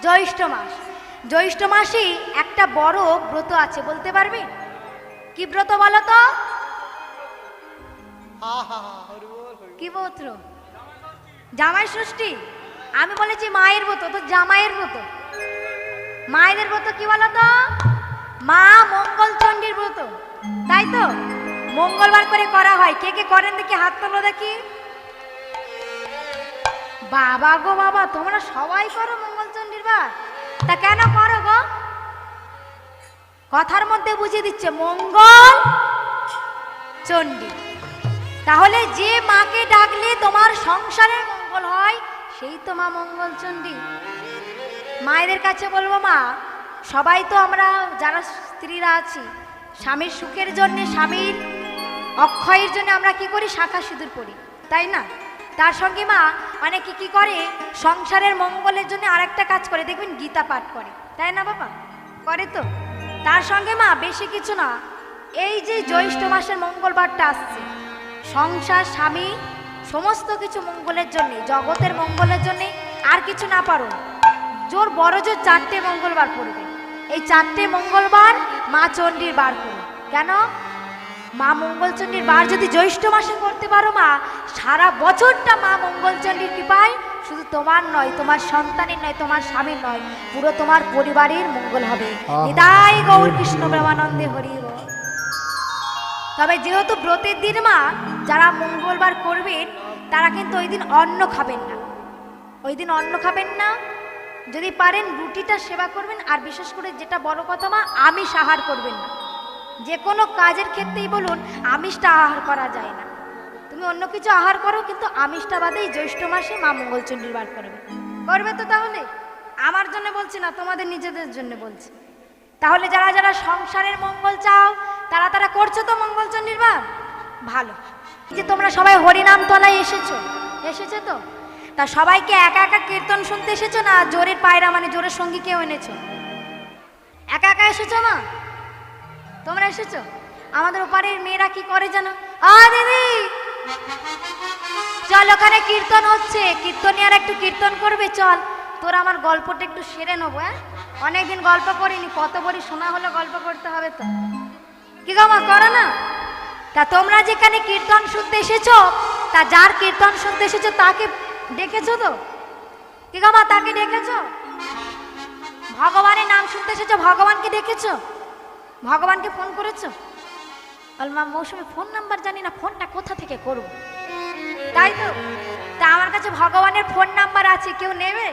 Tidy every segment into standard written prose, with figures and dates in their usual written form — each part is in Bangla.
জ্যৈষ্ঠ মাস। জ্যৈষ্ঠ মাসে একটা বড় ব্রত আছে, বলতে পারবে কি ব্রত বলো তো? কি ব্রত? জামাই ষষ্ঠী। আমি বলেছি মায়ের ব্রত, তো জামাইয়ের ব্রত। মায়েদের ব্রত কি বলো তো? মা মঙ্গল চণ্ডীর ব্রত, তাই তো? মঙ্গলবার করে করা হয়। কে কে করেন দেখি হাত তোলো দেখি। বাবা গো বাবা, তোমরা সবাই করো মঙ্গল চণ্ডীর বার? তা কেন করো গো? কথার মধ্যে বুঝিয়ে দিচ্ছে মঙ্গল চণ্ডী। তাহলে যে মাকে ডাকলে তোমার সংসারের মঙ্গল হয়, সেই তো মা মঙ্গল চণ্ডী। মায়েদের কাছে বলবো, মা সবাই তো আমরা যারা স্ত্রীরা আছি, স্বামীর সুখের জন্য, স্বামীর অক্ষয়ের জন্য আমরা কি করি? শাঁখা সিঁদুর পরি, তাই না? তার সঙ্গে মা অনেকে কি করে? সংসারের মঙ্গলের জন্য আরেকটা কাজ করে, দেখবেন গীতা পাঠ করে, তাই না বাবা? করে তো। তার সঙ্গে মা বেশি কিছু না, এই যে জ্যৈষ্ঠ মাসের মঙ্গলবারটা আসছে, সংসার স্বামী সমস্ত কিছু মঙ্গলের জন্যে, জগতের মঙ্গলের জন্যে আর কিছু না পারো, জোর বড় জোর 4টে মঙ্গলবার পড়বে। এই 4টে মঙ্গলবার মা চণ্ডীর বার করো। কেন? মা মঙ্গলচণ্ডীর বার যদি জ্যৈষ্ঠ মাসে করতে পারো মা, সারা বছরটা মা মঙ্গলচণ্ডীর কৃপায় শুধু তোমার নয়, তোমার সন্তানের নয়, তোমার স্বামীর নয়, পুরো তোমার পরিবারের মঙ্গল হবে। নিতাই গৌর কৃষ্ণ প্রেমানন্দে হরি বল। তবে যেহেতু ব্রতের দিন মা, যারা মঙ্গলবার করবেন তারা কিন্তু ওই দিন অন্ন খাবেন না। ওই দিন অন্ন খাবেন না। যদি পারেন রুটিটা সেবা করবেন, আর বিশেষ করে যেটা বড় কথা মা, আমিষ আহার করবেন না। যে কোনো কাজের ক্ষেত্রেই বলুন, আমিষটা আহার করা যায় না। তুমি অন্য কিছু আহার করো, কিন্তু আমিষটা বাদেই জ্যৈষ্ঠ মাসে মা মঙ্গলচণ্ডীর বার করবে। করবে তো? তাহলে আমার জন্য বলছি না, তোমাদের নিজেদের জন্য বলছি। তাহলে যারা যারা সংসারের মঙ্গল চাও, তারা তারা করছো তো মঙ্গলচণ্ডীর বার? ভালো। যে তোমরা সবাই হরিনাম তলায় এসেছো, এসেছে তো? তা সবাইকে একা একা কীর্তন শুনতে এসেছো, না জোরের পায়রা মানে জোরের সঙ্গী কেউ এনেছো? একা একা এসেছো মা? তোমরা এসেছো? আমাদের ওপারের মেয়েরা কি করে জানো? দিদি চল, ওখানে কীর্তন হচ্ছে, কীর্তনিয়ার একটু কীর্তন করবে, চল তোর আমার গল্পটা একটু সেরে নেবো। অনেকদিন গল্প করিনি, কত বড়ি শোনা হলো, গল্প করতে হবে তো। কি গো মা, করো না? তা তোমরা যেখানে কীর্তন শুনতে এসেছো, তা যার কীর্তন শুনতে এসেছো তাকে ডেকেছো তো? কি গো মা, তাকে ডেকেছো? ভগবানের নাম শুনতে এসেছো, ভগবানকে ডেকেছো? ভগবানকে ফোন করেছো? মা মৌসুমী ফোন নাম্বার জানি না, ফোনটা কোথা থেকে করব, তাই তো? তা আমার কাছে ভগবানের ফোন নাম্বার আছে, কেউ নেবে?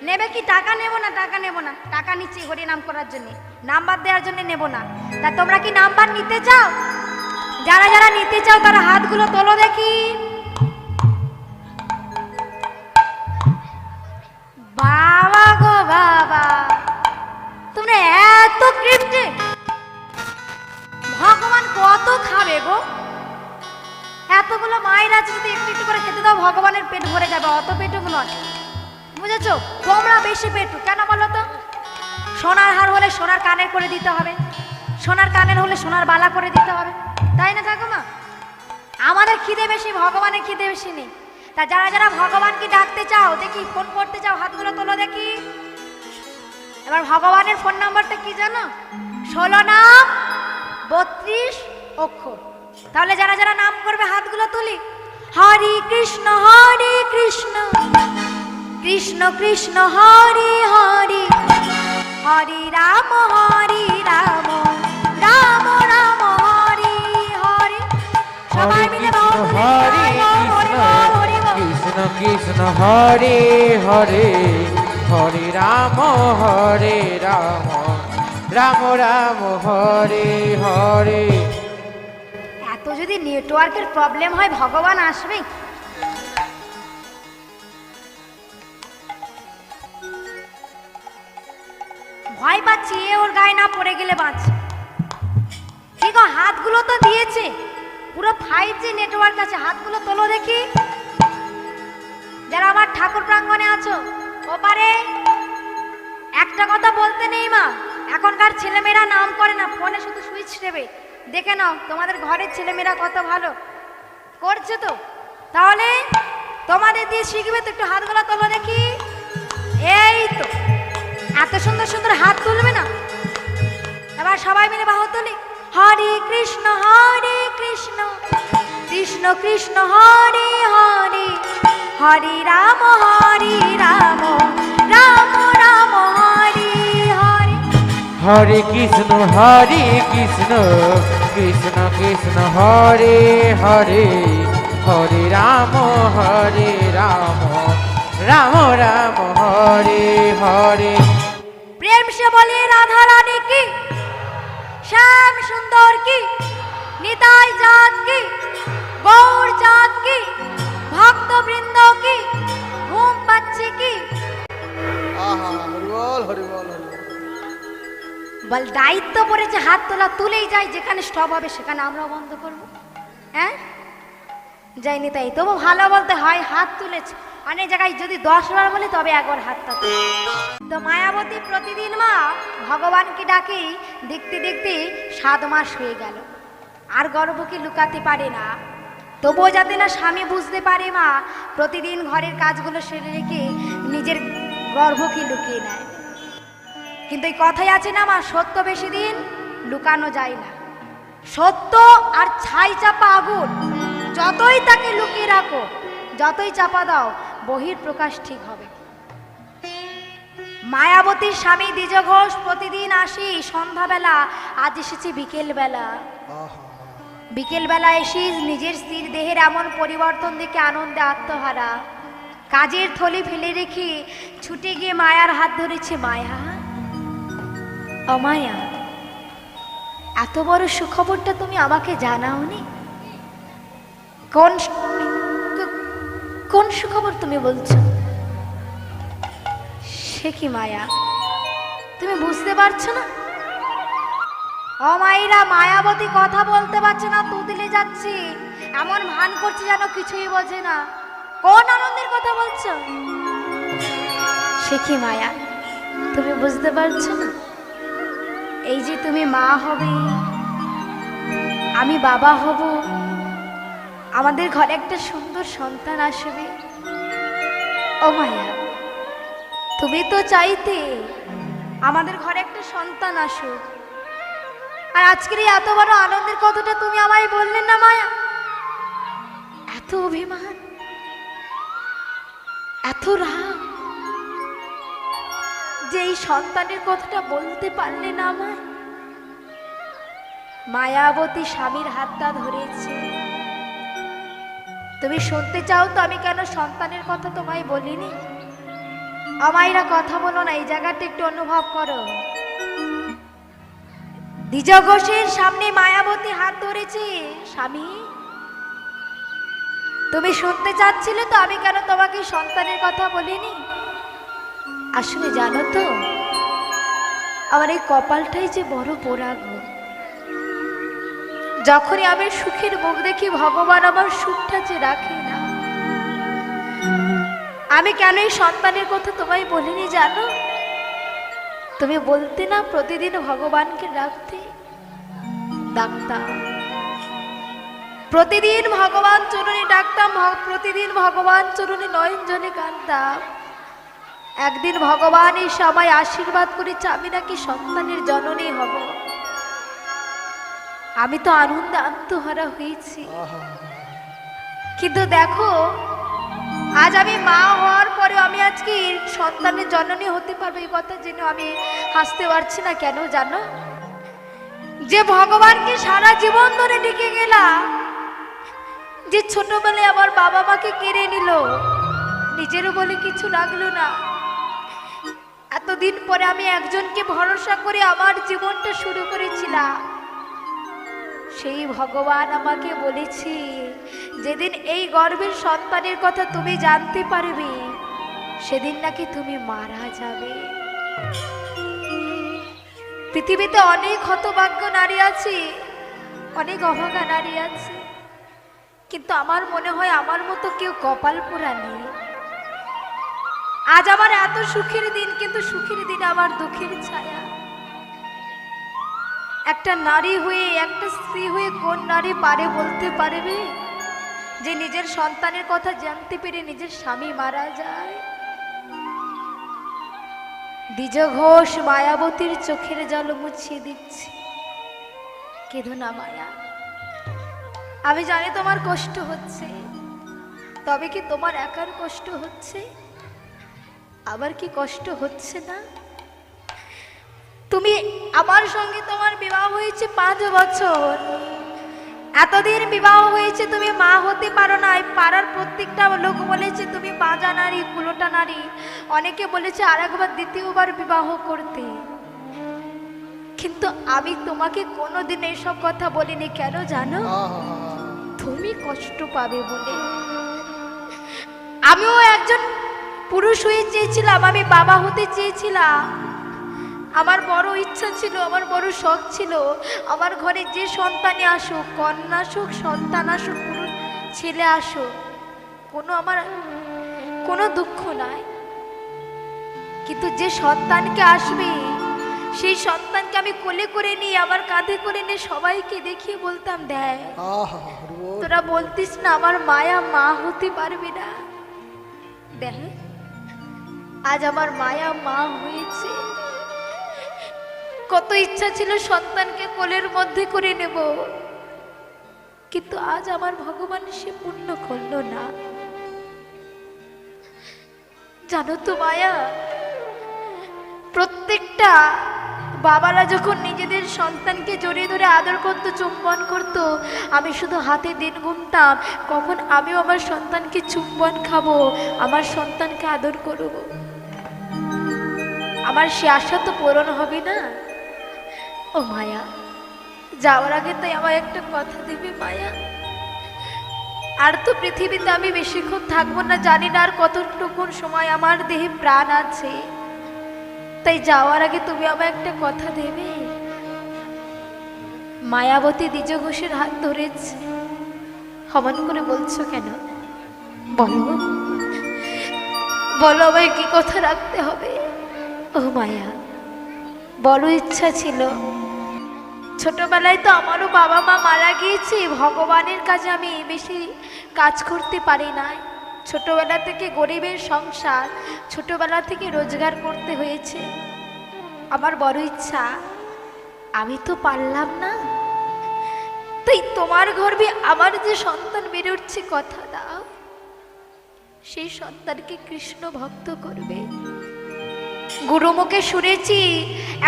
নেবে কি? টাকা নেব না, টাকা নেব না, টাকা নিচ্ছি হরিনাম করার জন্য, নাম্বার দেওয়ার জন্য নেব না। তা তোমরা কি নাম্বার নিতে চাও? যারা যারা নিতে চাও তারা হাতগুলো তোলো দেখি। বাবা গো বাবা, তোমরা এত কৃপটে! ভগবান কত খাবে গো? এতগুলো মায়ের আছে, যদি একটু একটু করে খেতে দাও ভগবানের পেট ভরে যাবে, অত পেটুক নয়, বুঝেছো? তোমরা বেশি পেটু কেন বলো তো? সোনার হার হলে সোনার কানের করে দিতে হবে, সোনার কানের হলে সোনার বালা করে দিতে হবে, তাই না ঠাকুমা? আমাদের খিদে বেশি, ভগবানের খিদে বেশি নেই। তা যারা যারা ভগবানকে ডাকতে চাও দেখি, ফোন করতে চাও, হাতগুলো তোলো দেখি। এবার ভগবানের ফোন নাম্বারটা কি জানো? 16 নাম 32 অক্ষর। তাহলে যারা যারা নাম করবে হাতগুলো তুলি। হরে কৃষ্ণ কৃষ্ণ কৃষ্ণ হরে হরে, হরে রাম রাম রাম হরে হরে। সবাই মিলে হরে কৃষ্ণ কৃষ্ণ হরে হরে, হরে রাম রাম রাম হরে হরে। এত যদি নেটওয়ার্কের প্রবলেম হয়, ভগবান আসবে? ভয় পাচ্ছি, ওর গায়ে না পড়ে গেলে বাঁচ। ঠিক, হাতগুলো তো দিয়েছে, পুরো 5G নেটওয়ার্ক আছে, হাতগুলো তোলো দেখি। যারা আমার ঠাকুর প্রাঙ্গণে আছো ওপারে, একটা কথা বলতে নেই মা, এখনকার ছেলেমেয়েরা নাম করে না, ফোনে শুধু সুইচ টেপে। দেখে নাও তোমাদের ঘরের ছেলেমেয়েরা কত ভালো করছে তো। তাহলে তোমাদের দিয়ে শিখবে তো, একটু হাতগুলো তোলো দেখি। এত সুন্দর সুন্দর হাত তুলবে না। এবার সবাই মিলে বাহু তুলি। হরে কৃষ্ণ কৃষ্ণ কৃষ্ণ হরে হরে, হরে রাম রাম রাম হরে হরে। হরে কৃষ্ণ কৃষ্ণ কৃষ্ণ হরে হরে, হরে রাম রাম রাম হরে হরে। প্রেম সে বলে রাধা রানী কি, শ্যাম সুন্দর কি, নিতাই জাত কি, গৌর জাত কি, ভক্ত বৃন্দ কি, ঘুম পাচ্ছে কি। আহা হরিবল হরিবল হরিবল। বল দায়িত্ব পড়েছে হাত তোলা, তুলেই যায়, যেখানে স্টপ হবে সেখানে আমরাও বন্ধ করবো। হ্যাঁ যাইনি তাই, তবু ভালো বলতে হয় হাত তুলেছে। অনেক জায়গায় যদি 10 বার বলে তবে একবার হাতটা তোলে। তো মায়াবতী প্রতিদিন মা ভগবানকে ডাকে, দেখতে দেখতে 7 মাস হয়ে গেল। আর গর্ভকে লুকাতে পারে না, তবুও যাতে না স্বামী বুঝতে পারে মা প্রতিদিন ঘরের কাজগুলো সেরে রেখে নিজের গর্ভকে লুকিয়ে নেয়। কিন্তু এই কথাই আছে না মা, সত্য বেশি দিন লুকানো যায় না। সত্য আর ছাই চাপা আগুন, যতই তাকে লুকিয়ে রাখো, যতই চাপা দাও, বহির প্রকাশ ঠিক হবে। মায়াবতীর স্বামী দ্বিজ ঘোষ প্রতিদিন আসি সন্ধ্যাবেলা, আজ এসেছে বিকেলবেলা। বিকেলবেলা এসে নিজের স্ত্রীর দেহের এমন পরিবর্তন দেখে আনন্দে আত্মহারা, কাজের থলি ফেলে রেখে ছুটে গিয়ে মায়ার হাত ধরেছে। মায়া, অমায়া, এত বড় সুখবরটা তুমি আমাকে জানাওনি? কোন সুখবর তুমি বলছো? সে কি মায়া, তুমি বুঝতে পারছো না? অমায়রা মায়াবতী কথা বলতে পারছে না, তুতলে যাচ্ছে, এমন ভান করছে যেন কিছুই বোঝে না। কোন আনন্দের কথা বলছো? সে কি মায়া, তুমি বুঝতে পারছো না? এই যে তুমি মা হবে, আমি বাবা হব, আমাদের ঘরে একটা সুন্দর সন্তান আসবে। ও মায়া, তুমি তো চাইতে আমাদের ঘরে একটা সন্তান আসুক, আর আজকের এই এত বড় আনন্দের কথাটা তুমি আমায় বললে না মায়া? এত অভিমান, এত রাগ যে এই সন্তানের কথাটা বলতে পারলে না আমায়। মায়াবতী স্বামীর হাতটা ধরেছে। তুমি শুনতে চাও তো আমি কেন সন্তানের কথা তোমায় বলিনি? আমায়রা কথা বলো না, এই জায়গাটা একটু অনুভব করো। দ্বিজ ঘোষের সামনে মায়াবতী হাত ধরেছে। স্বামী, তুমি শুনতে চাচ্ছিলে তো আমি কেন তোমাকে সন্তানের কথা বলিনি? আসলে জানো তো, আমার এই কপালটাই যে বড় পোড়া গো। যখনই আমি সুখের মুখ দেখি, ভগবান আমার সুখটা যে রাখে না। আমি কেন এই সন্তানের কথা তোমায় বলিনি জানো? তুমি বলতে না প্রতিদিন ভগবানকে ডাকতে, ডাকতাম প্রতিদিন ভগবান চরণে ডাকতাম, প্রতিদিন ভগবান চরণে নয়ন জলে কাঁদতাম। একদিন ভগবান এই সবাই আশীর্বাদ করেছে আমি নাকি সন্তানের জননী হব। আমি তো আনন্দে আত্মহারা হয়েছি। কিন্তু দেখো, আজ আমি মা হওয়ার পরে আমি আজকে সন্তানের জননী হতে পারবো, এই কথা জেনে আমি হাসতে পারছি না। কেন জানো? যে ভগবানকে সারা জীবন ধরে ডেকে গেলাম, যে ছোটবেলায় আমার বাবা মাকে কেড়ে নিল, নিজেরও বলে কিছু লাগলো না, এতদিন পরে আমি একজনকে ভরসা করে আমার জীবনটা শুরু করেছিলাম। সেই ভগবান আমাকে বলেছে, যেদিন এই গর্ভের সন্তানের কথা তুমি জানতে পারবে, সেদিন নাকি তুমি মারা যাবে। পৃথিবীতে অনেক হতভাগ্য নারী আছে, অনেক অভাগা নারী আছে, কিন্তু আমার মনে হয় আমার মতো কেউ কপাল পোড়া নেই। আজ আমার এত সুখের দিন, কিন্তু সুখের দিন আমার দুঃখের ছায়া। একটা নারী হয়ে, একটা স্ত্রী হয়ে কোন নারী পারে বলতে পারবে যে নিজের সন্তানের কথা জানতে পেরে নিজের স্বামী মারা যায়? দ্বিজ ঘোষ মায়াবতীর চোখের জল মুছিয়ে দিচ্ছে। কেঁদো না মায়া, আমি জানি তোমার কষ্ট হচ্ছে, তবে কি তোমার একার কষ্ট হচ্ছে? আবার কি কষ্ট হচ্ছে না? তুমি আমার সঙ্গে তোমার বিবাহ হয়েছে 5 বছর, এতদিন বিবাহ হয়েছে, তুমি মা হতে পারো না। পাড়ার প্রত্যেকটা লোক বলেছে তুমি বাজা নারী, কুলোটা নারী। অনেকে বলেছে আরেকবার দ্বিতীয়বার বিবাহ করতে, কিন্তু আমি তোমাকে কোনোদিন এইসব কথা বলিনি। কেন জানো? তুমি কষ্ট পাবে বলে। আমিও একজন পুরুষ হয়ে চেয়েছিলাম, আমি বাবা হতে চেয়েছিলাম। আমার বড় ইচ্ছা ছিল, আমার বড় শখ ছিল, আমার ঘরে যে সন্তানই আসুক, কন্যা আসুক, সন্তান আসুক, পুরুষ ছেলে আসুক, আমার কোনো দুঃখ নাই। কিন্তু যে সন্তানকে আসবে, সেই সন্তানকে আমি কোলে করে নিয়ে, আমার কাঁধে করে নিয়ে সবাইকে দেখিয়ে বলতাম, দেখ তোরা বলতিস না আমার মায়া মা হতে পারবে না, দেখ আজ আমার মায়া মা হয়েছে। কত ইচ্ছা ছিল সন্তানকে কোলের মধ্যে করে নেব, কিন্তু আজ আমার ভগবান সে পূর্ণ করলো না। জানো তো মায়া, প্রত্যেকটা বাবারা যখন নিজেদের সন্তানকে জড়িয়ে ধরে আদর করতো, চুম্বন করত, আমি শুধু হাতে দিন গুনতাম কখন আমিও আমার সন্তানকে চুম্বন খাবো, আমার সন্তানকে আদর করব। আমার সে আশা তো পূরণ হবে না। ও মায়া, যাওয়ার আগে তাই আমার একটা কথা দিবি মায়া? আর তো পৃথিবীতে আমি বেশিক্ষণ থাকবো না, জানি না আর কতটুকুন সময় আমার দেহে প্রাণ আছে, তাই যাওয়ার আগে তুমি আমায় একটা কথা দেবে? মায়াবতী দ্বিজ ঘোষের হাত ধরেছে। হমন করে বলছো কেন? বলো বলো, আমায় কি কথা রাখতে হবে? ও মায়া, বড় ইচ্ছা ছিল, ছোটবেলায় তো আমারও বাবা মা মারা গিয়েছে, ভগবানের কাজে আমি বেশি কাজ করতে পারি নাই। ছোটবেলা থেকে গরিবের সংসার, ছোটবেলা থেকে রোজগার করতে হয়েছে। আমার বড় ইচ্ছা, আমি তো পারলাম না, তাই তোমার গর্ভে আমার যে সন্তান বেড়ে উঠছে, কথা দাও সেই সন্তানকে কৃষ্ণ ভক্ত করবে। গুরুমুখে শুনেছি,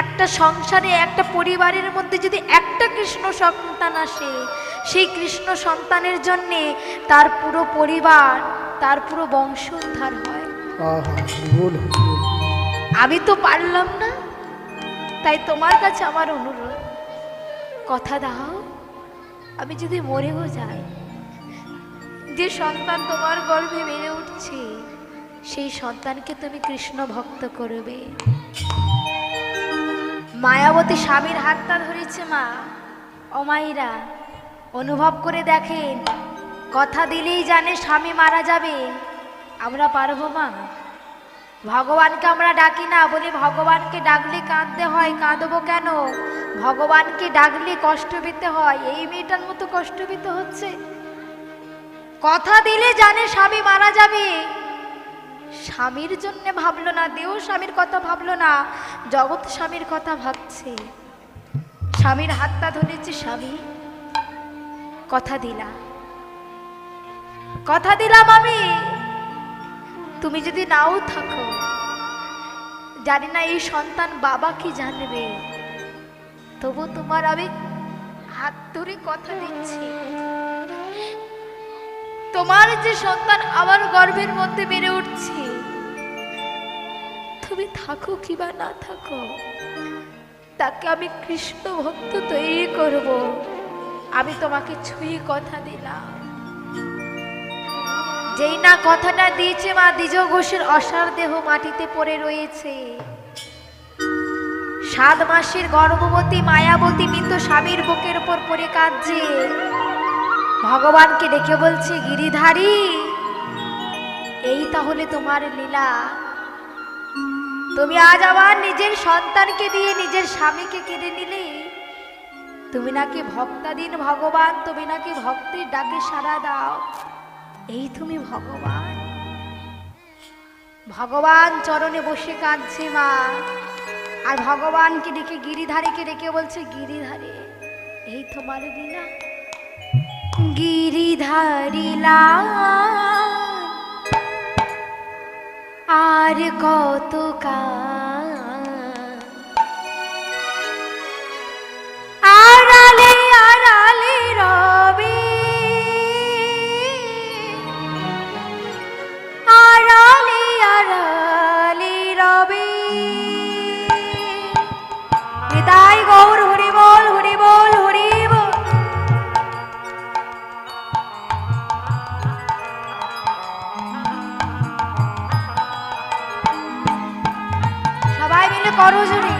একটা সংসারে, একটা পরিবারের মধ্যে যদি একটা কৃষ্ণ সন্তান আসে, সেই কৃষ্ণ সন্তানের জন্যে তার পুরো পরিবার, তার পুরো বংশ উদ্ধার হয়। আমি তো পারলাম না, তাই তোমার কাছে আমার অনুরোধ, কথা দাও, আমি যদি মরেও যাই, যে সন্তান তোমার গর্ভে বেড়ে উঠছে, সেই সন্তানকে তুমি কৃষ্ণ ভক্ত করবে। মায়াবতী স্বামীর হাতটা ধরেছে। মা অমাইরা অনুভব করে দেখেন, কথা দিলেই জানে স্বামী মারা যাবে, আমরা পারবো মা? ভগবানকে আমরা ডাকি না, বলি ভগবানকে ডাকলে কাঁদতে হয়, কাঁদবো কেন? ভগবানকে ডাকলে কষ্ট পেতে হয়, এই মেয়েটার মতো কষ্ট পেতে হচ্ছে। কথা দিলে জানে স্বামী মারা যাবে, স্বামীর জন্য ভাবলো না, দেহ স্বামীর কথা ভাবলো না, জগৎ স্বামীর কথা ভাবছে। স্বামীর হাতটা ধরেছে, স্বামী কথা দিলাম, কথা দিলাম আমি, তুমি যদি নাও থাকো, জানি না এই সন্তান বাবা কি জানবে, তবু তোমার আমি হাত ধরে কথা দিচ্ছি, তোমার যে সন্তান আমার গর্ভের মধ্যে বেড়ে উঠছে, তুমি থাকো কিবা না থাকো, তাকে আমি কৃষ্ণ ভক্ত তৈরি করব। আমি তোমাকে ছুঁয়ে কথা দিলাম। যেই না কথাটা দিয়েছে, মা দ্বিজ ঘোষের অসার দেহ মাটিতে পড়ে রয়েছে। 7 মাসের গর্ভবতী মায়াবতী মৃত স্বামীর বুকের উপর পড়ে কাঁদছে, ভগবানকে ডেকে বলছে, গিরিধারী, এই তাহলে তোমার লীলা, তুমি আজ আবার নিজের সন্তানকে দিয়ে নিজের স্বামীকে কেড়ে নিলে। তুমি নাকি ভক্তাধীন ভগবান, তুমি নাকি ভক্তির ডাকে সাড়া দাও, এই তুমি ভগবান। ভগবান চরণে বসে কাঁদছে মা, আর ভগবানকে ডেকে গিরিধারীকে ডেকে বলছে, গিরিধারী এই তোমার লীলা, গিরিধারী লাল আর কত কাল, আড়ালে আড়ালে রবে, আড়ালে আড়ালে রবে। নিতাই গৌর হরি বল, হরি বল, হরি বল। সবাই মিলে করো জোরে।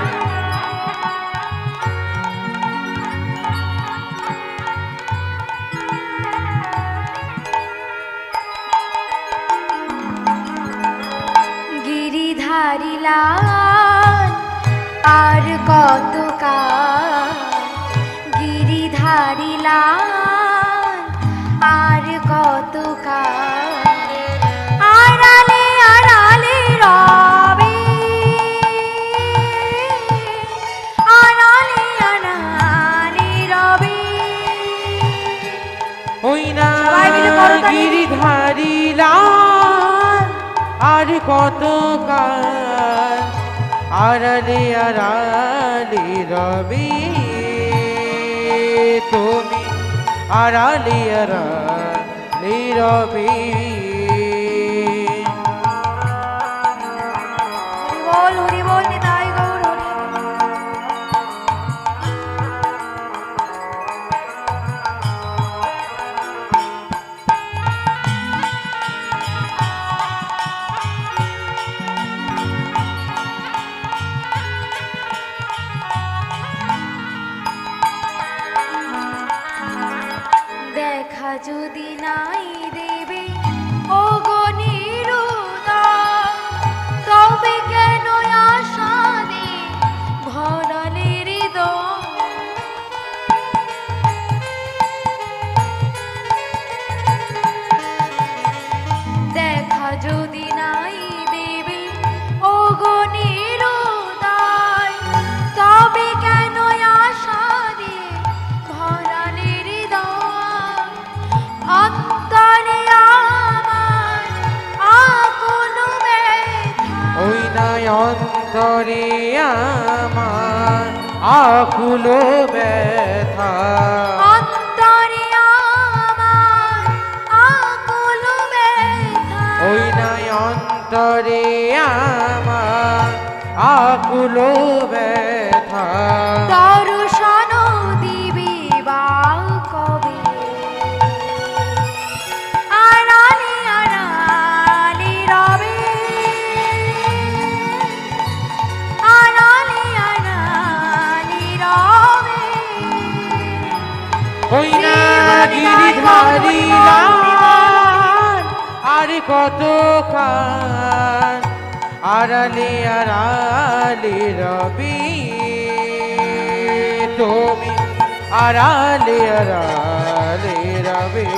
গিরিধারী লাল আর কত কাল, গিরিধারী লাল আর কত কাল, আড়ালে আড়ালে রবে, আড়ালে আড়ালে রবে। ওই না সবাই মিলে করো তালি। গিরিধারী লাল আর কত কাল, আড়ালে আড়ালে রবি তুমি, আড়ালে আড়ালে রবি। হরি বল, হরি বল, নিতাই গৌর হরি বল। দেখা যদি নাই দেবে ও গনিরুদয়, তবে কেন আশা দে ভরালে হৃদয়। দেখা যদি নাই দেবে ও গনিরুদয়, তবে কেন আশা দে ভরালে হৃদয়। অন্তরে আমার আকুল ব্যথা, ওই নাই অন্তরে আমার আকুল ব্যথা, অন্তরে আমার আকুল ব্যথা। ওই নাই অন্তরে আমার আকুল ব্যথা। দর্শন দিবি বা কবে, আড়ালে আড়ালে রবে, আড়ালে আড়ালে রবে। ওই না গিরিধারী লাল আর কত কাল, আড়ালে আড়ালে রবি তুমি, আড়ালে আড়ালে রবি,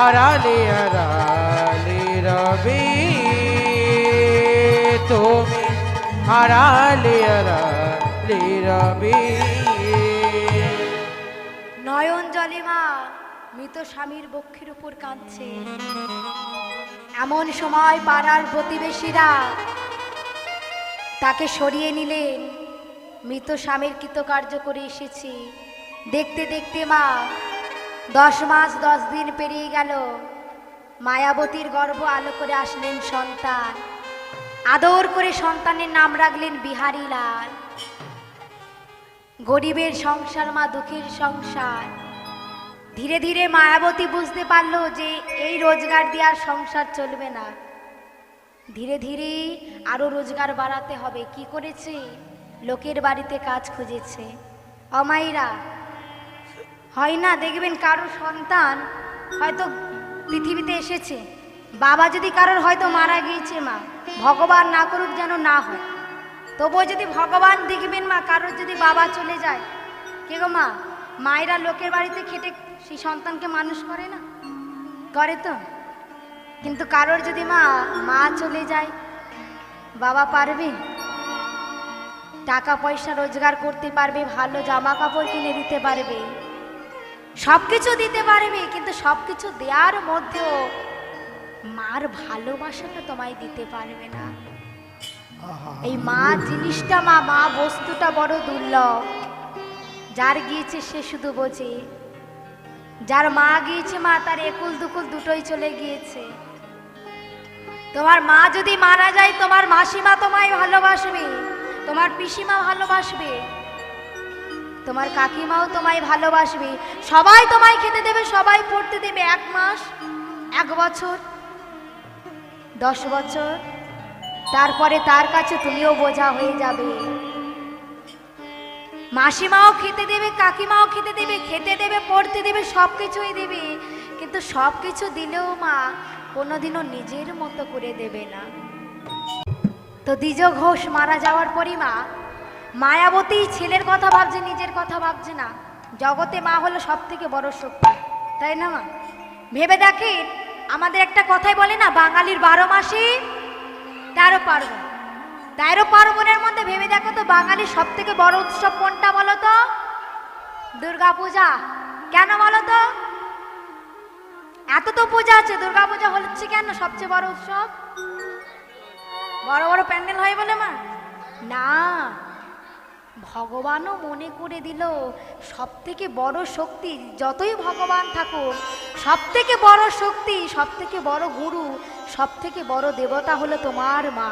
আড়ালে আড়ালে রবি তুমি, আড়ালে আড়ালে রবি। নয়ন জলে মা মৃত স্বামীর বক্ষের উপর কাঁদছে। এমন সময় পাড়ার প্রতিবেশীরা তাকে সরিয়ে নিলেন। মৃত স্বামীর কৃতকার্য করে এসেছি। দেখতে দেখতে মা 10 মাস 10 দিন পেরিয়ে গেল। মায়াবতীর গর্ভ আলো করে আসলেন সন্তান। আদর করে সন্তানের নাম রাখলেন বিহারী লাল। গরিবের সংসার মা, দুঃখের সংসার। ধীরে ধীরে মায়াবতী বুঝতে পারলো যে এই রোজগার দিয়ে আর সংসার চলবে না। ধীরে ধীরে আরো রোজগার বাড়াতে হবে। কি করেছে? লোকের বাড়িতে কাজ খুঁজেছে। অমাইরা হয় না, দেখবেন কারো সন্তান হয়তো পৃথিবীতে এসেছে, বাবা যদি কারোর হয়তো মারা গিয়েছে, মা ভগবান না করুক যেন না হয়, তবুও যদি ভগবান দেখবেন মা কারোর যদি বাবা চলে যায়, কে গো মা, মায়েরা লোকের বাড়িতে খেটে সেই সন্তানকে মানুষ করে না? করে তো। কিন্তু কারোর যদি মা চলে যায়, বাবা পারবে? টাকা পয়সা রোজগার করতে পারবে, ভালো জামা কাপড় কিনে দিতে পারবে, সবকিছু দিতে পারবে, কিন্তু সবকিছু দেওয়ার মধ্যেও মার ভালোবাসাটা তোমায় দিতে পারবে না। এই মা জিনিসটা, মা বস্তুটা বড় দুর্লভ। যার গিয়েছে সে শুধু বোঝে। যার মা গিয়েছে, মা তার একুল দুকুল দুটোই চলে গিয়েছে। তোমার মা যদি মারা যায়, তোমার মাসিমা তোমায় ভালোবাসবে, তোমার পিসিমা ভালোবাসবে, তোমার কাকিমাও তোমায় ভালোবাসবে, সবাই তোমায় খেতে দেবে, সবাই পড়তে দেবে। 1 মাস, 1 বছর, 10 বছর, তারপরে তার কাছে তুমিও বোঝা হয়ে যাবে। মাসিমাও খেতে দেবে, কাকিমাও খেতে দেবে, পড়তে দেবে, সবকিছুই দেবে, কিন্তু সবকিছু দিলেও মা কোনোদিনও নিজের মতো করে দেবে না। তো দ্বিজ ঘোষ মারা যাওয়ার পরই মায়াবতী ছেলের কথা ভাবছে, নিজের কথা ভাবছে না। জগতে মা হলো সব থেকে বড় শক্তি, তাই না মা? ভেবে দেখেন, আমাদের একটা কথাই বলে না, বাঙালির 12 মাসে 13 পার্বণ। 13 পার্বণের মধ্যে ভেবে দেখো তো, বাঙালির সব থেকে বড় উৎসব কোনটা বলো তো? দুর্গা পূজা। কেন বলো তো? এত তো পূজা আছে, দুর্গা পূজা হচ্ছে কেন সবচেয়ে বড় উৎসব? বড় বড় প্যান্ডেল হয় বলে মা? না, ভগবানও মনে করে দিল সব থেকে বড় শক্তি, যতই ভগবান থাকুক, সব থেকে বড় শক্তি, সব থেকে বড় গুরু, সব থেকে বড় দেবতা হলো তোমার মা।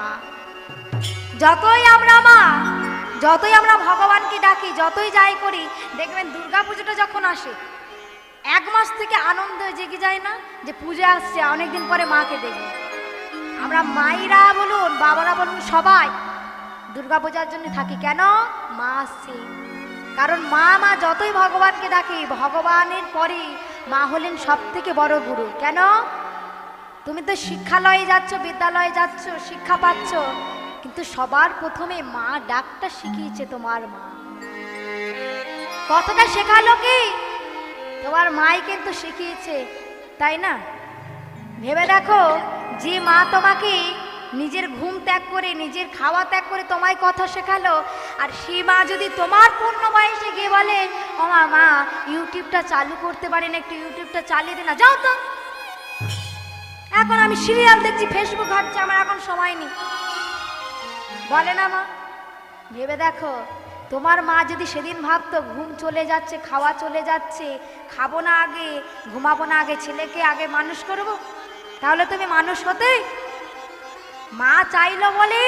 যতই আমরা ভগবানকে ডাকি, যতই যাই করি, দেখবেন দুর্গা পুজোটা যখন আসে 1 মাস থেকে আনন্দ জেগে যায় না, যে পূজা আসছে, অনেকদিন পরে মাকে দেখব। আমরা মায়েরা বলুন, বাবারা বলুন, সবাই দুর্গা পূজার জন্য থাকি। কেন? মা আসছে। কারণ মা যতই ভগবানকে ডাকি, ভগবানের পরে মা হলেন সব থেকে বড় গুরু। কেন? তুমি তো শিক্ষালয়ে যাচ্ছ, বিদ্যালয়ে যাচ্ছ, শিক্ষা পাচ্ছ, কিন্তু সবার প্রথমে মা ডাকটা শিখিয়েছে তোমার মা। কথাটা শেখালো কি? তোমার মাই কিন্তু শিখিয়েছে, তাই না? ভেবে দেখো, যে মা তোমাকে নিজের ঘুম ত্যাগ করে, নিজের খাওয়া ত্যাগ করে তোমায় কথা শেখালো, আর সেই মা যদি তোমার পূর্ণ বয়সে গিয়ে বলে, ও মা ইউটিউবটা চালু করতে পারেন, একটু ইউটিউবটা চালিয়ে দিন না, যাও তো, এখন আমি সিরিয়াল দেখছি, ফেসবুক ঘাটছি, আমার এখন সময় নেই, বলে না মা? ভেবে দেখো, তোমার মা যদি সেদিন ভাবতো ঘুম চলে যাচ্ছে, খাওয়া চলে যাচ্ছে, খাবো না আগে, ঘুমাবো না আগে, ছেলেকে আগে মানুষ করবো, তাহলে তুমি মানুষ হতে? মা চাইলো বলে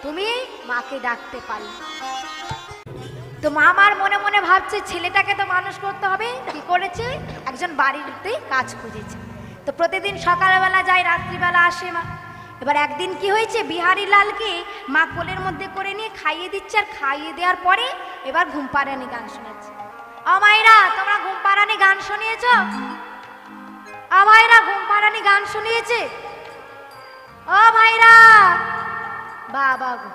তুমি মাকে ডাকতে পারলে। তো মা আমার মনে মনে ভাবছে, ছেলেটাকে তো মানুষ করতে হবে। কি করেছে? একজন বাড়িতে কাজ খুঁজেছে। তো প্রতিদিন সকালবেলা যায়, রাত্রিবেলা আসে মা। এবার একদিন কি হয়েছে, বিহারী লালকে মা কোলের মধ্যে করে নিয়ে খাইয়ে দিচ্ছে, আর খাইয়ে দেওয়ার পরে এবার ঘুম পাড়ানি গান শোনাচ্ছে। ও মায়েরা, তোমরা ঘুম পাড়ানি গান শুনিয়েছ? ও মায়েরা, ঘুম পাড়ানি গান শুনিয়েছে? ও ভাইরা, বাবা গো,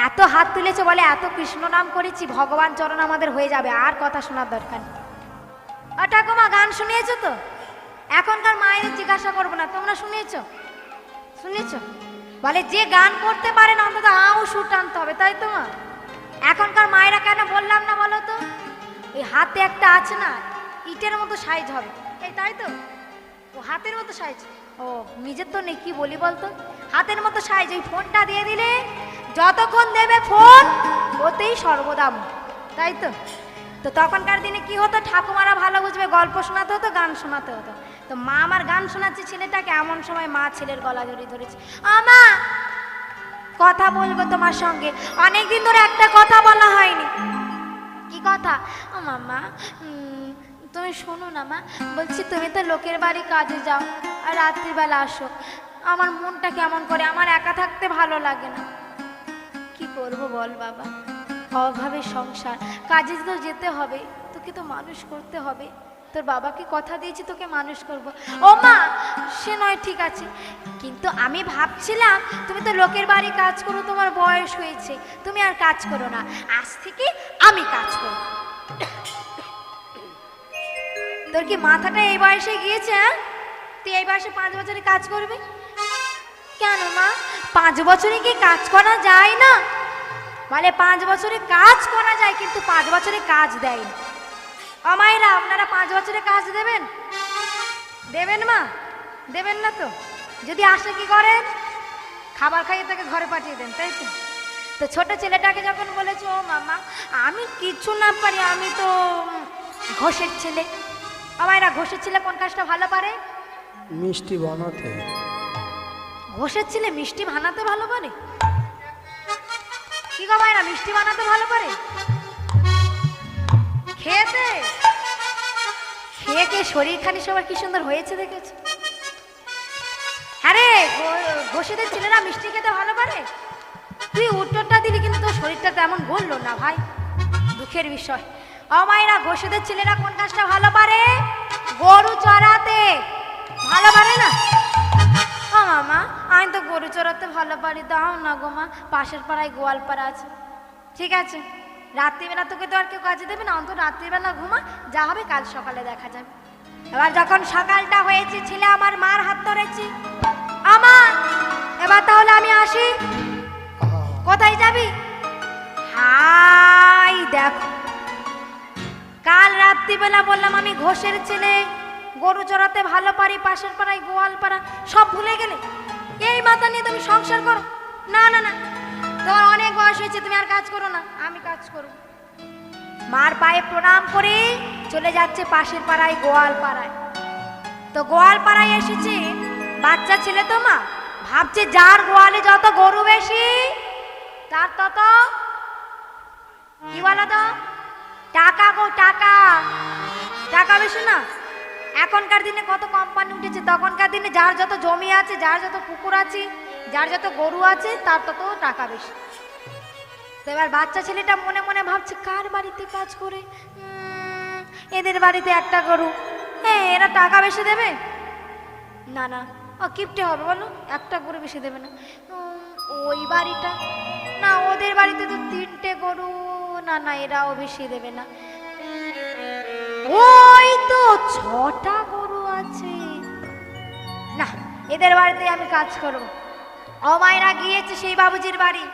এত হাত তুলেছে, বলে এত কৃষ্ণ নাম করেছি, ভগবান চরণ আমাদের হয়ে যাবে, আর কথা শোনার দরকার নেই। ও ঠাকুমা, গান শুনিয়েছো তো? এখনকার মায়ের জিজ্ঞাসা করবো না, তোমরা শুনিয়েছো? শুনিয়েছো? বলে যে গান করতে পারে না, অন্তত আও সুর টানতে হবে, তাই তো মা? এখনকার মায়েরা কেন বললাম না বলো তো? এই হাতে একটা আছে না, ইটের মতো সাইজ হবে, এই তাই তো? ও হাতের মতো সাইজ, ও নিজের তো নেই, কি বলি বলতো? হাতের মতো সাইজ, ওই ফোনটা দিয়ে দিলে যতক্ষণ দেবে ফোন ওতেই সর্বদাম, তাই তো? তো তখনকার দিনে কি হতো, ঠাকুমারা ভালো বুঝবে, গল্প শোনাতে হতো, গান শোনাতে হতো। তো মা আমার গান শোনাচ্ছে ছেলেটাকে, এমন সময় মা ছেলের গলা জড়িয়ে ধরেছে। মা, কথা বলবো তোমার সঙ্গে, অনেকদিন ধরে একটা কথা বলা হয়নি। কি কথা? ও মামা, তুমি শোনো না মা, বলছি তুমি তো লোকের বাড়ি কাজে যাও আর রাত্রিবেলা আসো, আমার মনটা কেমন করে, আমার একা থাকতে ভালো লাগে না। কি করব বল বাবা, অভাবে সংসার, কাজে তো যেতে হবে, তোকে তো মানুষ করতে হবে, তোর বাবাকে কথা দিয়েছি তোকে মানুষ করব। ও মা, সে নয় ঠিক আছে, কিন্তু আমি ভাবছিলাম তুমি তো লোকের বাড়ি কাজ করো, তোমার বয়স হয়েছে, তুমি আর কাজ করো না, আজ থেকে আমি কাজ করব। তোর কি মাথাটা এই বয়সে গিয়েছে? তুই এই বয়সে 5 বছরে কাজ করবি? কেন মা, 5 বছরে কি কাজ করা যায় না? বলে 5 বছরে কাজ করা যায়, কিন্তু 5 বছরে কাজ দেয় না। মায়েরা, আপনারা 5 বছরে কাজ দেবেন? দেবেন মা? দেবেন না তো? যদি আসে কি করেন? খাবার খাইয়ে তাকে ঘরে পাঠিয়ে দেন, তাই তো? তো ছোট ছেলেটাকে যখন বলেছে, ও মামা আমি কিছু না পারি, আমি তো ঘোষের ছেলে। মায়েরা, ঘোষের ছেলে কোন কাজটা ভালো পারে? মিষ্টি বানাতে। ঘোষের ছেলে মিষ্টি বানাতে ভালো পারে? কি গো মায়েরা, মিষ্টি বানাতে ভালো পারে? খেতে খেয়ে কে শরীর খানি সবার কি সুন্দর হয়েছে দেখেছ? হ্যাঁ রে, ঘোষেদের ছেলেরা মিষ্টি খেতে ভালো পারে? তুই উত্তরটা দিলি, কিন্তু তোর শরীরটা তেমন বললো না ভাই, দুঃখের বিষয়। মায়েরা, ঘোষেদের ছেলেরা কোন কাজটা ভালো পারে? গরু চড়াতে ভালো পারে না? ও মামা, আমি তো গরু চড়াতে ভালো পারি, দাও না গো মা, পাশের পাড়ায় গোয়ালপাড়া আছে। ঠিক আছে, রাত্রিবেলা তোকে তো আর কেউ কাজে দেবে না, অন্তত রাত্রিবেলা ঘুমা, যা হবে কাল সকালে দেখা যাবে। এবার যখন সকালটা হয়েছে, ছেলে আমার মার হাত ধরেছি, আমার এবার তাহলে আমি আসি। কোথায় যাবি? হাই দেখো, কাল রাত্রিবেলা বললাম আমি ঘোষের ছেলে, গরু চড়াতে ভালো পারি, পাশের পাড়ায় গোয়ালপাড়া, সব ভুলে গেলে? এই মাথা নিয়ে তুমি সংসার করো? না না না, তোমার অনেক বয়স হয়েছে, তুমি আর কাজ করো না, আমি কাজ করব। মার পায়ে প্রণাম করে চলে যাচ্ছে পাশের পাড়ায় গোয়ালপাড়ায়। তো গোয়ালপাড়ায় এসেছে, বাচ্চা ছেলে তো মা, ভাবছে যার গোয়ালে যত গরু বেশি তার তত কি বলো তো টাকা গো, টাকা। টাকা বেশি না? এখনকার দিনে কত কোম্পানি উঠেছে, তখনকার দিনে যার যত জমি আছে, যার যত পুকুর আছে, যার যত গরু আছে, তার তত টাকা বেশি। তো এবার বাচ্চা ছেলেটা মনে মনে ভাবছে, কার বাড়িতে কাজ করে? এদের বাড়িতে একটা গরু, হ্যাঁ এরা টাকা বেশি দেবে না? না, ও কিপটে হবে বলো, একটা গরু বেশি দেবে না। ওই বাড়িটা না, ওদের বাড়িতে তো 3টে গরু, না না এরাও বেশি দেবে না। ওই তো 6টা গরু আছে, না এদের বাড়িতে আমি কাজ করবো। মায়েরা গিয়েছে সেই বাবুজির বাড়ি,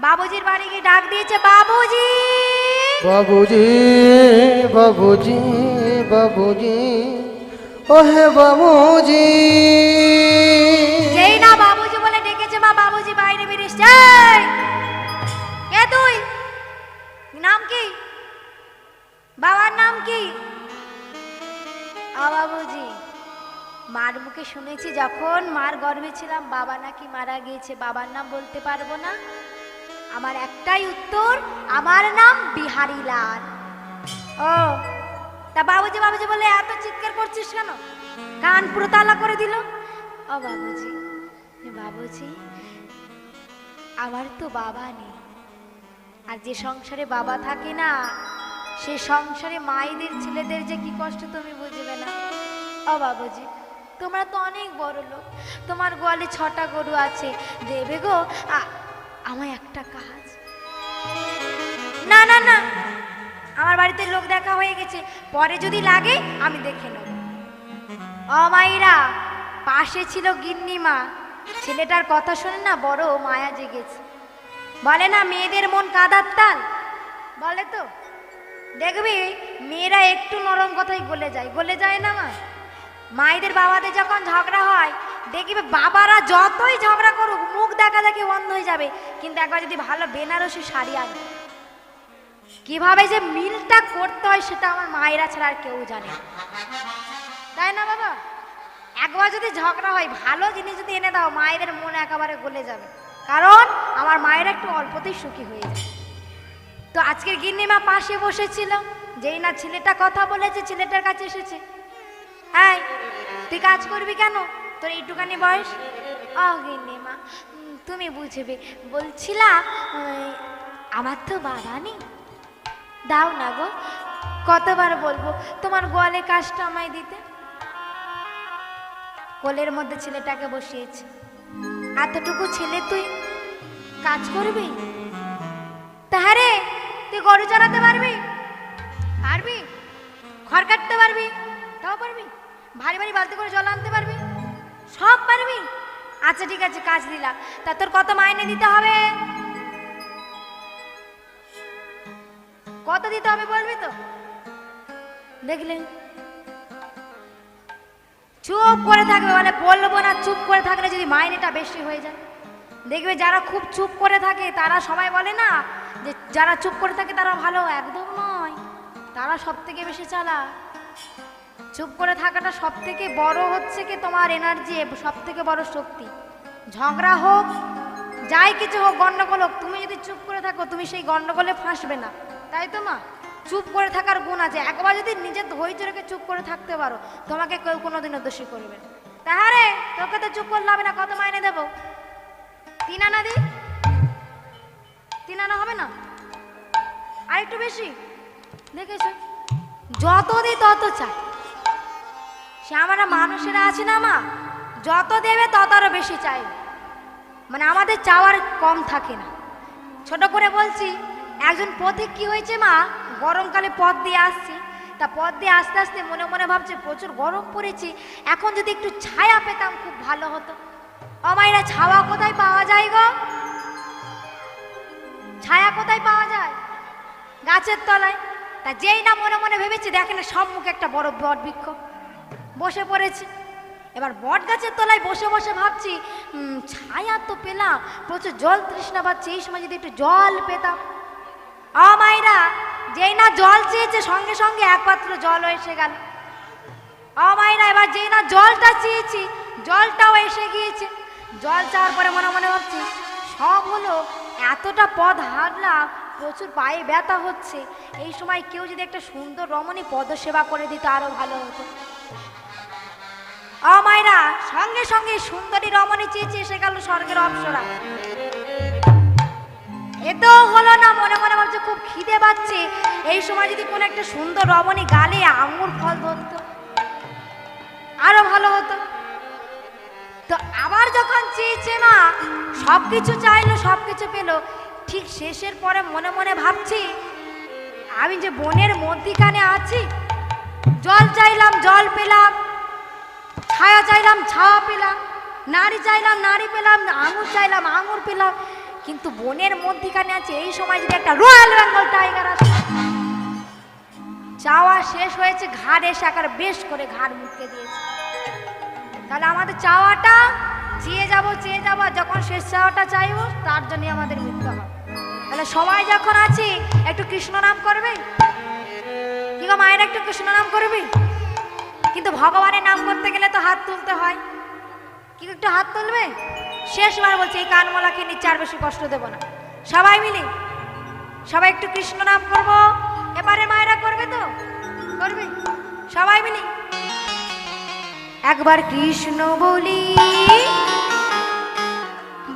বাবুজির বাড়ি গিয়ে ডাক দিয়েছে, বাবুজি বাবুজি বাবুজি বাবুজি, ও হে বাবুজি। যেই না বাবুজি বলে ডেকেছে মা, বাবুজি বাইরে বেরিয়েছে। কে তুই? নাম কি? বাবার নাম কি? বাবুজি, মার মুখে শুনেছি যখন মার গর্ভে ছিলাম বাবা নাকি মারা গিয়েছে, বাবার নাম বলতে পারবো না। আমার একটাই উত্তর, আমার নাম বিহারী লাল। ও তা বাবুজি বাবুজি বলে এত চিৎকার করছিস কেন? কান পুরো তালা করে দিল। ও বাবুজি, বাবুজি আমার তো বাবা নেই, আর যে সংসারে বাবা থাকে না, সে সংসারে মায়েদের ছেলেদের যে কি কষ্ট তুমি বুঝবে না। ও বাবুজি, তোমরা তো অনেক বড় লোক, তোমার গোয়ালে 6টা গরু আছে, দেবে গো আমার একটা কাজ। না না না, আমার বাড়িতে লোক দেখা হয়ে গেছে, পরে যদি লাগে আমি দেখে নেব। মায়েরা, পাশে ছিল গিন্নিমা, ছেলেটার কথা শুনে না বড় মায়া জেগেছে। বলে না মেয়েদের মন কাদার তাল, বলে তো, দেখবি মেয়েরা একটু নরম কথাই গলে যায়, গলে যায় না মা? মায়েদের বাবাদের যখন ঝগড়া হয়, দেখবে বাবারা যতই ঝগড়া করুক মুখ দেখা দেখে বন্ধ হয়ে যাবে, কিন্তু একবার যদি ভালো বেনারসি শাড়ি আনে, কিভাবে যে মিলটা করতে হয় সেটা আমার মায়েরা ছাড়া আর কেউ জানে, তাই না বাবা? একবার যদি ঝগড়া হয়, ভালো জিনিস যদি এনে দাও, মায়েদের মন একেবারে গলে যাবে, কারণ আমার মায়েরা একটু অল্পতেই সুখী হয়ে যায়। তো আজকের গিন্নিমা পাশে বসেছিল, যেই না ছেলেটা কথা বলেছে, ছেলেটার কাছে এসেছে, এই তুই কাজ করবি কেন, তোর এইটুখানি বয়স? গিন্নিমা তুমি বুঝবে, বলছিলাম আমার তো বাবা নেই, দাও না গো, কতবার বলবো তোমার গোয়ালে কাজটা আমায় দিতে। কোলের মধ্যে ছেলেটাকে বসিয়েছে, এতটুকু ছেলে তুই কাজ করবি? তাহারে তুই গরু চড়াতে পারবি? পারবি? খড় কাটতে পারবি? তাও পারবি? ভারী ভারী বালতি করে জল আনতে পারবি? সব পারবি? আচ্ছা ঠিক আছে, কাজ দিলাম। তা তোর কত মাইনে দিতে হবে? কত দিতে হবে বলবি তো? দেখলেন, চুপ করে থাকবে, মানে বলবো না, চুপ করে থাকলে যদি মাইনেটা বেশি হয়ে যায়। দেখবে যারা খুব চুপ করে থাকে তারা সবাই বলে না যে যারা চুপ করে থাকে তারা ভালো, একদম নয়, তারা সব থেকে বেশি চালা। চুপ করে থাকাটা সব থেকে বড় হচ্ছে কি তোমার এনার্জি, সব থেকে বড় শক্তি। ঝগড়া হোক, যাই কিছু হোক, গন্ডগোল হোক, তুমি যদি চুপ করে থাকো তুমি সেই গন্ডগোলে ফাঁসবে না, তাই তো মা? চুপ করে থাকার গুণ আছে। একবার যদি নিজের ধৈর্য রেখে চুপ করে থাকতে পারো, তোমাকে কেউ কোনোদিনও দোষী করবে না। তাহলে তোকে তো চুপ করলে হবে না। কত মাইনে দেবো? 3 আনা দি? 3 আনা হবে না? আর একটু বেশি? দেখেছো, যত দি তত চাই। সে আমরা মানুষেরা আছে না মা, যত দেবে তত আরো বেশি চাই, মানে আমাদের চাওয়ার কম থাকে না। ছোট করে বলছি, একজন পথিক কি হয়েছে মা, গরমকালে পথ দিয়ে আসছে, তা পথ দিয়ে আস্তে আস্তে মনে মনে ভাবছে প্রচুর গরম পড়েছে, এখন যদি একটু ছায়া পেতাম খুব ভালো হতো। আমায়রা ছায়া কোথায় পাওয়া যায় গো? ছায়া কোথায় পাওয়া যায়? গাছের তলায়। তা যেই না মনে মনে ভেবেছি, দেখেন সম্মুখে একটা বড় বট বৃক্ষ, বসে পড়েছি। এবার বট গাছের তলায় বসে বসে ভাবছি ছায়া তো পেলাম, প্রচুর জল তৃষ্ণা পাচ্ছে, এই সময় যদি একটু জল পেতাম। আমায়রা যেই না জল চেয়েছে সঙ্গে সঙ্গে এক পাত্র জলও এসে গেল। আমায়রা এবার যেই না জলটা চেয়েছি জলটাও এসে গিয়েছে। জল চাওয়ার পরে মনে মনে ভাবছি সব হলো, এতটা পথ হাঁটলাম, প্রচুর পায়ে ব্যথা হচ্ছে, এই সময় কেউ যদি একটা সুন্দর রমণী পদসেবা করে দিত আরো ভালো হতো। আমায়রা সঙ্গে সঙ্গে সুন্দরী রমণী চেয়েছে, এসে গেল স্বর্গের অপ্সরা। এতেও হলো না, মনে মনে ভাবছে খুব খিদে পাচ্ছে, এই সময় যদি কোনো একটা সুন্দর রমণী গালে আঙুর ফল ধরত আরো ভালো হতো। তো আবার যখন চেয়েছে মা, সবকিছু চাইলো, সবকিছু পেলো, ঠিক শেষের পরে মনে মনে ভাবছি আমি যে বনের মধ্যিখানে আছি, জল চাইলাম জল পেলাম, ছায়া চাইলাম ছায়া পেলাম, নারী চাইলাম নারী পেলাম, আঙুর চাইলাম আঙুর পেলাম, কিন্তু বনের মধ্যিখানে আছে। এই সময় যদি একটা রয়্যাল বেঙ্গল টাইগার আসে, চাওয়া শেষ হয়েছে, ঘাড় এসে আকার বেশ করে ঘাড় মুটকে দিয়েছে। তাহলে আমাদের চাওয়াটা চেয়ে যাবো, যখন শেষ চাওয়াটা চাইবো তার জন্যই আমাদের মৃত্যু হবে। তাহলে সবাই যখন আছি একটু কৃষ্ণ নাম করবে, কি গো মায়ের, একটু কৃষ্ণ নাম করবি? কিন্তু ভগবানের নাম করতে গেলে তো হাত তুলতে হয়, কি একটু হাত তুলবে? শেষবার বলছে, এই কানমলাকে নিচে আর বেশি কষ্ট দেবো না, সবাই মিলে সবাই একটু কৃষ্ণ নাম করবো। এবারে মায়েরা করবে তো? করবে সবাই মিলে একবার কৃষ্ণ বলি,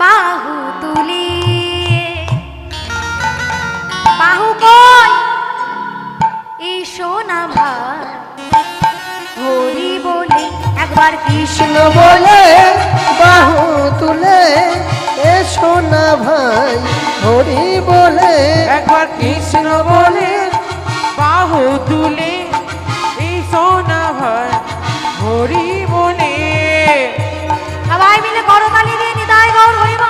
বাহু তুলি, বাহু কই এই সোনা ভাই, হরি বলে একবার কৃষ্ণ বলে বাহু তুলে এ সোনা ভাই, হরি বলে একবার কৃষ্ণ বলে বাহু তুলে এই সোনা ভাই, হরি বলে। সবাই মিলে করতালি দিয়ে নিতাই গৌর হরিব।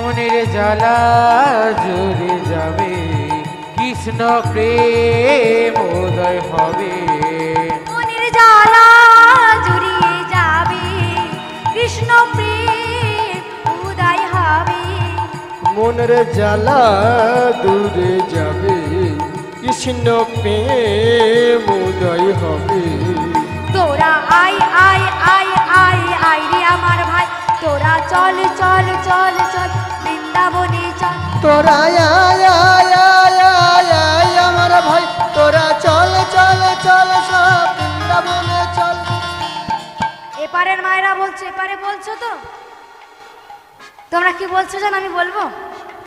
মনের জ্বালা জুড়ে যাবে, কৃষ্ণ প্রেম উদয় হবে। মনের জ্বালা জুড়িয়ে যাবে, কৃষ্ণ প্রেম উদয় হবে। মনের জ্বালা দূরে যাবে, কৃষ্ণ প্রেম উদয় হবে। তোরা আয় আয় আয় আয় আয় রে আমার ভাই, তোরা চল চল চল চল বৃন্দাবনে চল। তোরা আয় আয় আয় আয় আয় আমার ভাই, তোরা চল চল চল সব বৃন্দাবনে চল। এপারের মায়েরা বলছে, এপারে বলছো তো? তোমরা কি বলছো জানো? আমি বলবো,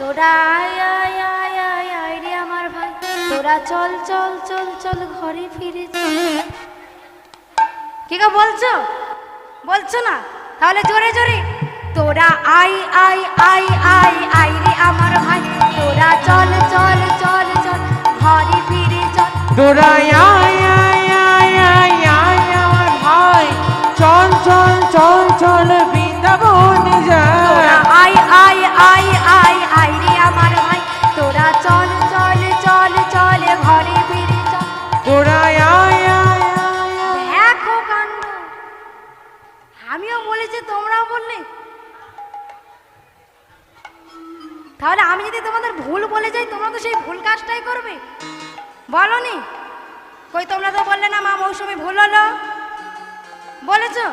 তোরা আয় আয় আয় আয় আয় রে আমার ভাই, তোরা চল চল চল চল ঘরে ফিরে চল। কি গো বলছো? বলছো না? তাহলে জোরে জোরে, তোরা I I I I I রে আমার ভাই, তোরা চল চল চল চল ঘরে ফিরে চল। তোরা আয় আয় আয় আয় আয় আমার ভাই, চল চল চল চল বৃন্দাবনে তোরা যাই। I I I I I রে আমার ভাই, তোরা চল চল চল চল ঘরে ফিরে চল। তোরা আয় আয় আয় আয়। দেখো কাণ্ড, আমিও বলেছি তোমরাও বললে। তাহলে আমি যদি তোমাদের ভুল বলে যাই, তোমরা তো সেই ভুল কাজটাই করবে, বলনি? কই তোমরা তো বললে না মা মৌসুমী ভুল হলো, বলেছো?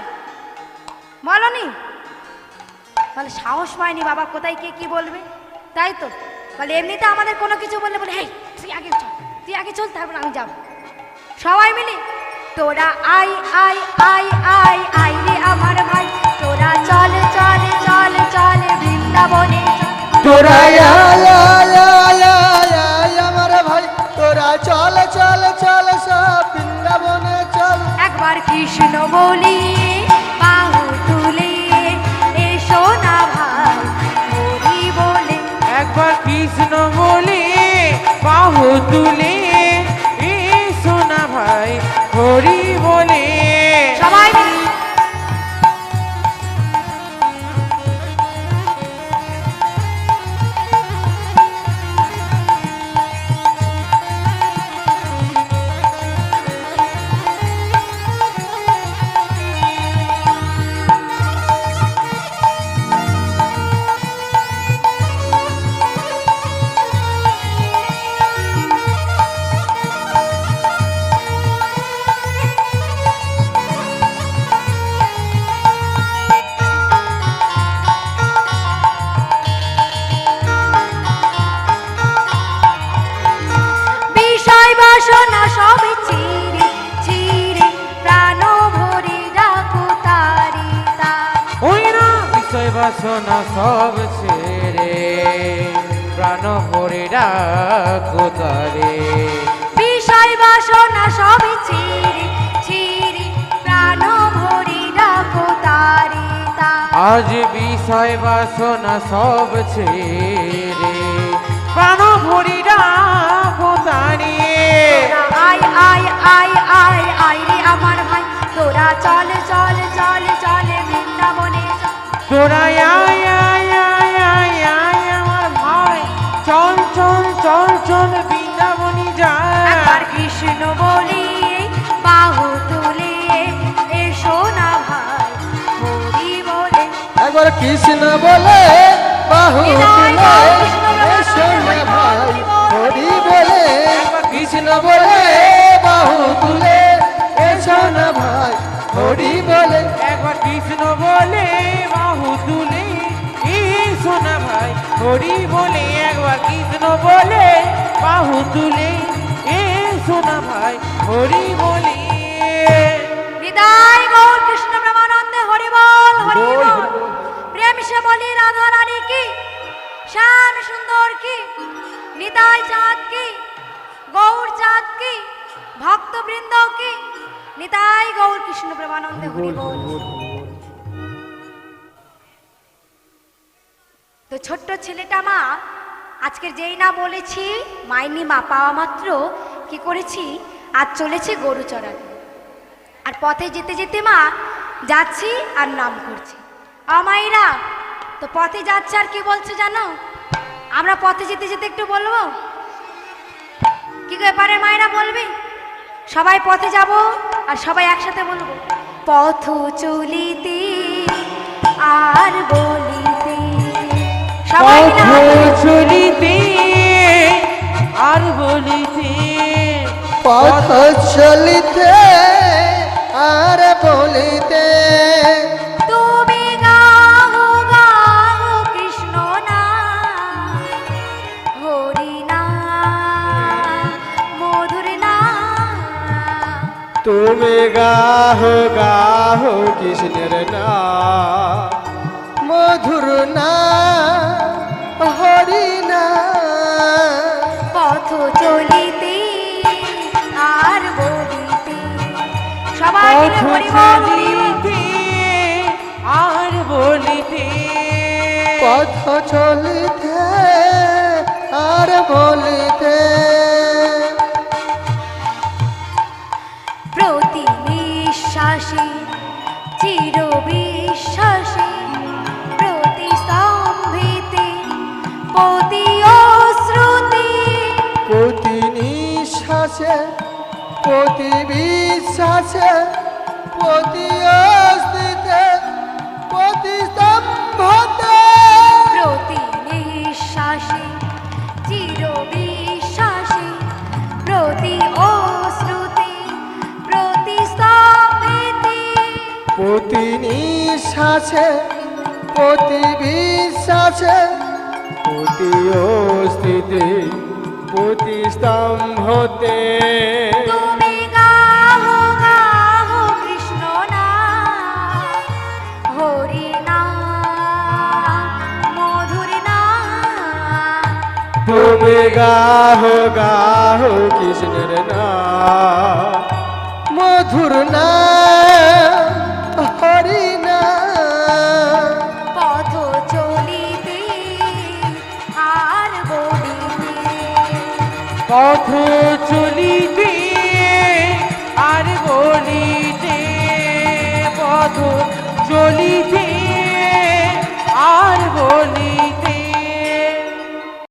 বলনি? বলে সাহস পায়নি বাবা, কোথায় কে কি বলবে, তাই তো? বলে এমনিতে আমাদের কোনো কিছু বললে বলে হেই তুই আগে চল, তুই আগে চল, তারপর আমি যাব। সবাই মিলে তোরা I I I I I রে আমার ভাই, তোরা চল চল চল চল বৃন্দাবনে চল। তোরা আয় আয় আয় আয় আয় আয় আমার ভাই, তোরা চল চল চল সব বৃন্দাবনে চল। একবার কৃষ্ণ বলি বাহু তুলে এসো না ভাই হরি বলে। একবার কৃষ্ণ বলে বাহু তুলে এসো না ভাই হরি বলে। সবাই মিলে বিষয় বাসনা সব চিরে চিরে প্রাণ ভরে ডাকো তারি তার। ওই না বিষয় বাসনা সব ছেড়ে প্রাণ ভরে ডাকো তারে। বিষয় বাসনা সব চিরে চিরে প্রাণ ভরে ডাকো তারি তার। আজ বিষয় বাসনা সব ছেড়ে প্রাণ ভরি ডাকো তারে। I I I I I রে আমার ভাই, তোরা চল চল চল চল বৃন্দাবনে চল। তোরা আয় আয় আয় আয় আয় আমার ভাই, চল চল চল চল বৃন্দাবনে একবার যাই। কৃষ্ণ বলি বাহু তুলে এসো না ভাই হরি বলে। একবার কৃষ্ণ বলে বাহু বিদায় তুলে হও কৃষ্ণ এসো না ভগবান, ভাই হরি বলে। কৃষ্ণ কৃষ্ণ বলে বাহু তুলে এসো না ভাই হরি বলে। একবার কৃষ্ণ বলে বাহু তুলে এসো না ভাই হরি বলে। একবার কৃষ্ণ বলে বাহু তুলে এসো না ভাই হরি বলে। বিদায় গৌর কৃষ্ণ প্রেমানন্দে হরি বল হরি বল, বল। হরি বল। প্রেম সে বলি রাধা রানী কি, শ্যাম সুন্দর কি, নিতাই চাঁদ কি, গৌর চাঁদ কি, ভক্তবৃন্দ কি, নিতাই গৌর কৃষ্ণ প্রেমানন্দে হরি বল। তো ছোট্ট ছেলেটা মা আজকের যেই না বলেছি মাইনি মা পাওয়া মাত্র কি করেছি, আজ চলেছে গরু চড়াতে। আর পথে যেতে যেতে মা যাচ্ছি আর নাম করছি, আমাইরা তো পথে যাচ্ছে আর কি বলছে জানো? আমরা পথে যেতে যেতে একটু বলবো কি ব্যাপারে মায়েরা বলবে? সবাই পথে যাব আর সবাই একসাথে বলবো, পথ চলিতে আর বলিতে। সবাই মিলে হাত তুলে। চলিতে আর বলিতে। পথ চলিতে আর বলিতে। তুমি গাও তুমি গাহো কৃষ্ণের নাম মধুর না হরি না পথ চলিতে আর বলিতে সবাই মিলে হরি বল, হরি বল। চলিতে আর বলিতে পথ চলিতে আর বলিতে প্রতি নিঃশ্বাসে চির বিশ্বাসে প্রতি স্তম্ভিতে প্রতি অশ্রুতি প্রতি নিঃশ্বাসে প্রতি বিশ্বাসে প্রতি অস্তিতে প্রতি স্তম্ভতে প্রতি নিঃশ্বাসে চির বিশ্বাসে প্রতি অশ্রুতি প্রতি স্তম্ভিতে প্রতি নিঃশ্বাসে প্রতি বিশ্বাসে প্রতি অস্তিতে প্রতি স্তম্ভতে তুমি গাহো গাহো কৃষ্ণ নাম হরি নাম মধুর নাম তুমি গাহো কৃষ্ণের নাম মধুর নাম হরি নাম পথ চলিতে আর বলিতে পথ চলিতে আর বলিতে পথ চলিতে আর বলিতে